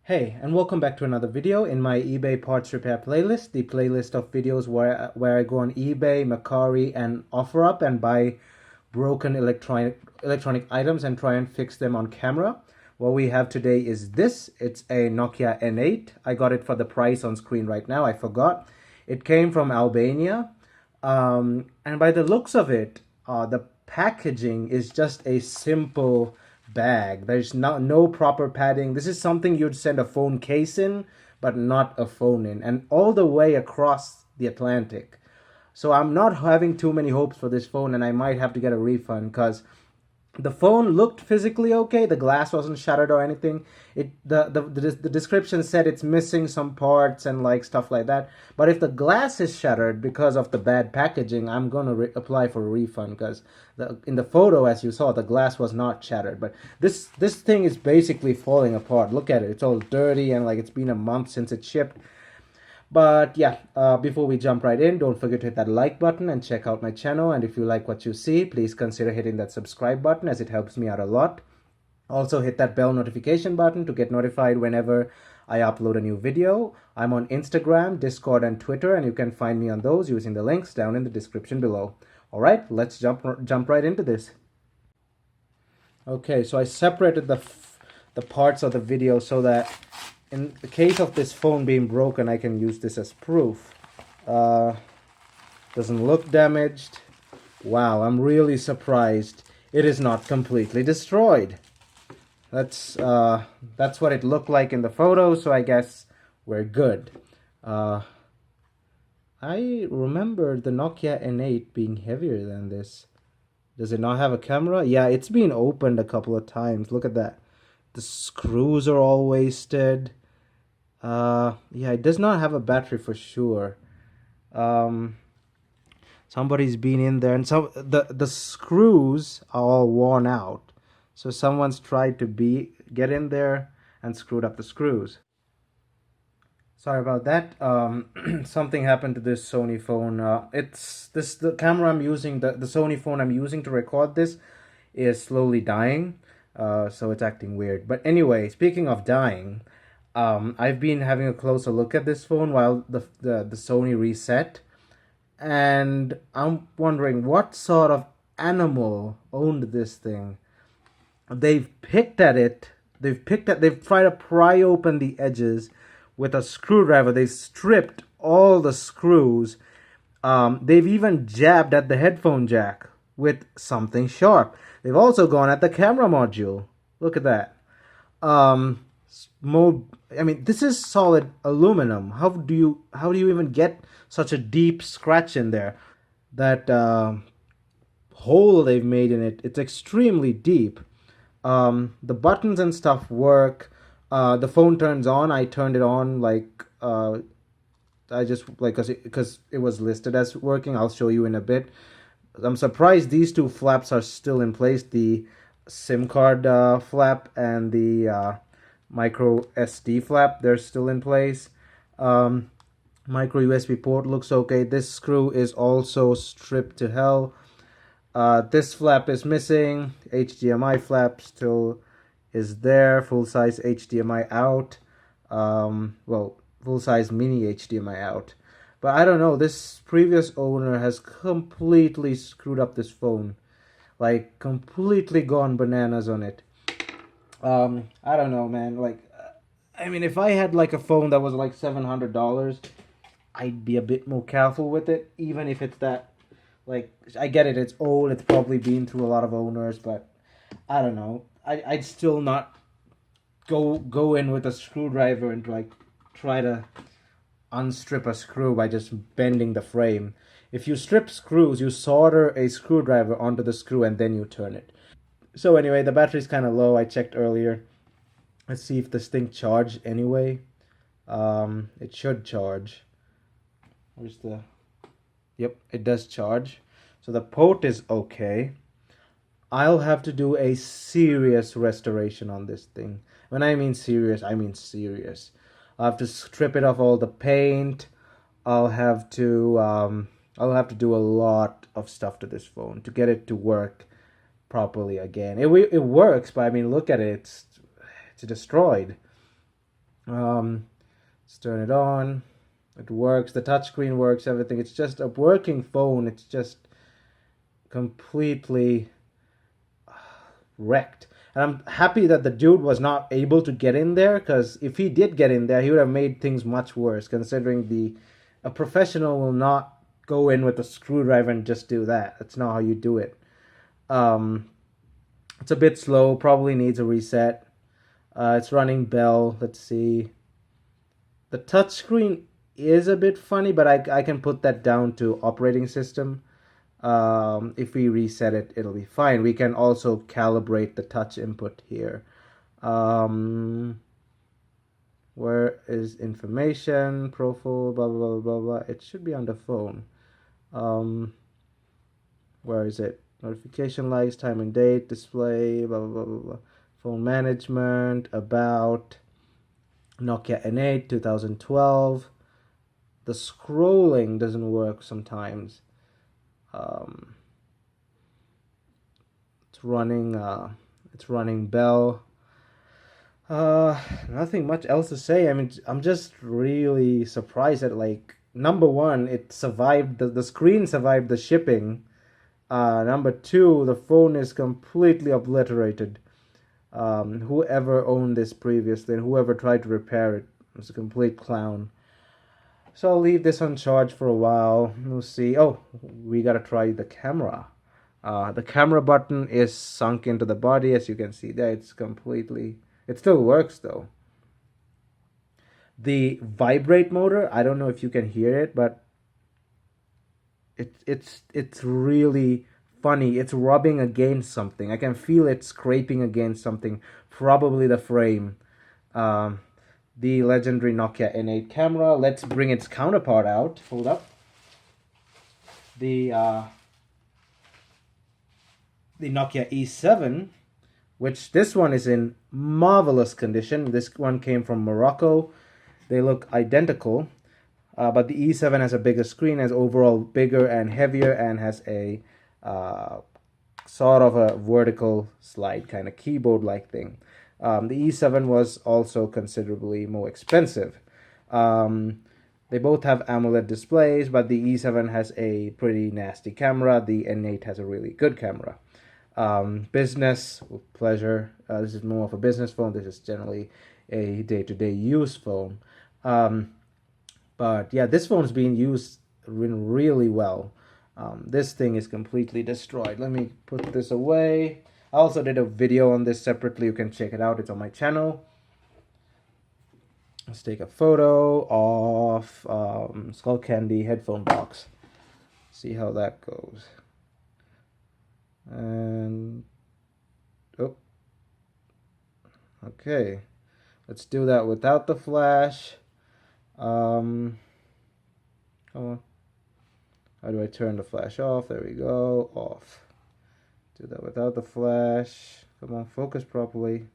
Hey, and welcome back to another video in my eBay parts repair playlist, the playlist of videos where I go on eBay, Mercari, and OfferUp and buy broken electronic items and try and fix them on camera. What we have today is this. It's a Nokia N8. I got it for the price on screen right now. I forgot. It came from Albania. And by the looks of it, the packaging is just a simple bag. There's no proper padding. This is something you'd send a phone case in, but not a phone in, and all the way across the Atlantic. So I'm not having too many hopes for this phone, and I might have to get a refund because the phone looked physically okay. The glass wasn't shattered or anything. The description said it's missing some parts and like stuff like that. But if the glass is shattered because of the bad packaging, I'm gonna apply for a refund because in the photo, as you saw, the glass was not shattered. But this thing is basically falling apart. Look at it. It's all dirty and like it's been a month since it shipped. But yeah, before we jump right in, don't forget to hit that like button and check out my channel. And if you like what you see, please consider hitting that subscribe button as it helps me out a lot. Also hit that bell notification button to get notified whenever I upload a new video. I'm on Instagram, Discord, and Twitter, and you can find me on those using the links down in the description below. All right, let's jump right into this. Okay, so I separated the parts of the video so that in the case of this phone being broken, I can use this as proof. Uh, doesn't look damaged. Wow, I'm really surprised it is not completely destroyed. That's what it looked like in the photo, so I guess we're good. Uh, I remember the Nokia N8 being heavier than this. Does it not have a camera? Yeah, it's been opened a couple of times. Look at that. The screws are all wasted. Yeah, it does not have a battery for sure. Um, Somebody's been in there, and the screws are all worn out. So someone's tried to get in there and screwed up the screws. Sorry about that. Something happened to this Sony phone. It's the camera I'm using, the Sony phone I'm using to record this is slowly dying. So it's acting weird. But anyway, speaking of dying, I've been having a closer look at this phone while the Sony reset, and I'm wondering what sort of animal owned this thing. They've picked at it. They've tried to pry open the edges with a screwdriver. They stripped all the screws. They've even jabbed at the headphone jack with something sharp. They've also gone at the camera module. Look at that. I mean, this is solid aluminum. How do you even get such a deep scratch in there? That hole they've made in it, it's extremely deep. The buttons and stuff work. The phone turns on. I turned it on like I just like because it was listed as working. I'll show you in a bit. I'm surprised these two flaps are still in place. The SIM card flap and the micro SD flap, they're still in place. Micro USB port looks okay. This screw is also stripped to hell. This flap is missing. HDMI flap still is there. Full size HDMI out. Well, full size mini HDMI out. But I don't know. This previous owner has completely screwed up this phone. Like, completely gone bananas on it. I don't know, man. Like, I mean, if I had like a phone that was like $700, I'd be a bit more careful with it, even if it's that. Like, I get it, it's old, it's probably been through a lot of owners, but I don't know. I'd still not go in with a screwdriver and like try to unstrip a screw by just bending the frame. If you strip screws, you solder a screwdriver onto the screw and then you turn it. So anyway, the battery's kind of low. I checked earlier. Let's see if this thing charged anyway. It should charge. Where's the... Yep, it does charge. So the port is okay. I'll have to do a serious restoration on this thing. When I mean serious, I mean serious. I'll have to strip it off all the paint. I'll have to do a lot of stuff to this phone to get it to work properly again. It works, but I mean, look at it. It's destroyed. Let's turn it on. It works. The touchscreen works. Everything. It's just a working phone. It's just completely wrecked. And I'm happy that the dude was not able to get in there, because if he did get in there, he would have made things much worse, considering a professional will not go in with a screwdriver and just do that. That's not how you do it. It's a bit slow, probably needs a reset. It's running Bell. Let's see. The touchscreen is a bit funny, but I can put that down to operating system. If we reset it, it'll be fine. We can also calibrate the touch input here. Where is information, profile, blah, blah, blah, blah, blah. It should be on the phone. Where is it? Notification likes, time and date, display, blah, blah, blah, blah, blah. Phone management, about, Nokia N8, 2012. The scrolling doesn't work sometimes. It's running Bell. Nothing much else to say. I mean, I'm just really surprised that, like, number one, it survived, the screen survived the shipping. Number two, the phone is completely obliterated. Whoever owned this previously and whoever tried to repair it was a complete clown. So I'll leave this on charge for a while. We'll see. Oh, we gotta try the camera. The camera button is sunk into the body, as you can see there. It still works though. The vibrate motor, I don't know if you can hear it, but it's really funny. It's rubbing against something. I can feel it scraping against something, probably the frame. The legendary Nokia N8 camera. Let's bring its counterpart out. Hold up. The Nokia E7, which this one is in marvelous condition. This one came from Morocco. They look identical, but the E7 has a bigger screen, has overall bigger and heavier, and has a sort of a vertical slide kind of keyboard-like thing. The E7 was also considerably more expensive. They both have AMOLED displays, but the E7 has a pretty nasty camera. The N8 has a really good camera. Business, with pleasure. This is more of a business phone. This is generally a day-to-day use phone. But yeah, this phone's being used really well. This thing is completely destroyed. Let me put this away. I also did a video on this separately. You can check it out. It's on my channel. Let's take a photo of Skullcandy headphone box. See how that goes. And oh, okay. Let's do that without the flash. Come on. How do I turn the flash off? There we go. Off. Do that without the flash. Come on, focus properly.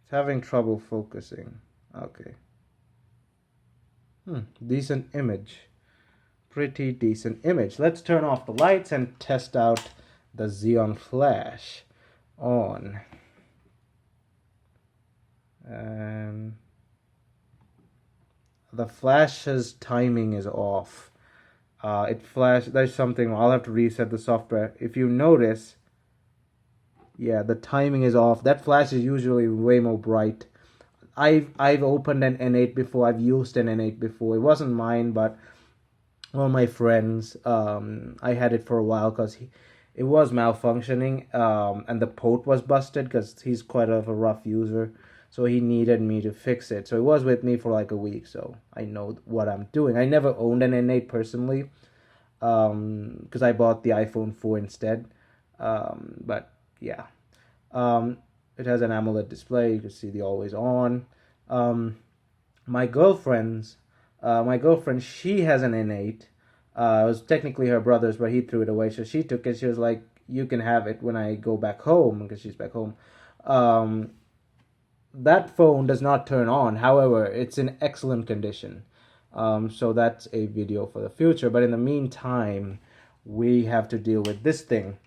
It's having trouble focusing. Okay. Decent image. Pretty decent image. Let's turn off the lights and test out the Xeon Flash. On. And the flash's timing is off. It flashed. There's something. I'll have to reset the software. If you notice, yeah, the timing is off. That flash is usually way more bright. I've opened an N8 before. I've used an N8 before. It wasn't mine, but one of my friends. I had it for a while because it was malfunctioning, and the port was busted because he's quite of a rough user. So he needed me to fix it. So it was with me for like a week. So I know what I'm doing. I never owned an N8 personally, because I bought the iPhone 4 instead. But yeah. It has an AMOLED display. You can see the always on. My girlfriend, she has an N8. It was technically her brother's, but he threw it away. So she took it. She was like, you can have it when I go back home, because she's back home. That phone does not turn on. However, it's in excellent condition. So that's a video for the future. But in the meantime, we have to deal with this thing.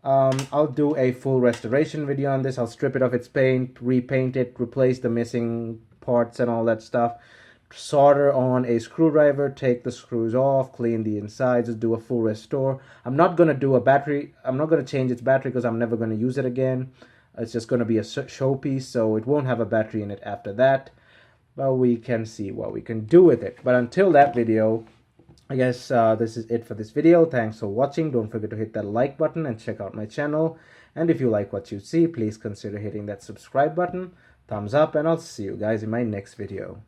I'll do a full restoration video on this. I'll strip it of its paint, repaint it, replace the missing parts and all that stuff. Solder on a screwdriver, take the screws off, clean the insides, just do a full restore. I'm not going to do a battery. I'm not going to change its battery because I'm never going to use it again. It's just going to be a showpiece, so it won't have a battery in it after that. But we can see what we can do with it. But until that video, I guess this is it for this video. Thanks for watching. Don't forget to hit that like button and check out my channel. And if you like what you see, please consider hitting that subscribe button. Thumbs up, and I'll see you guys in my next video.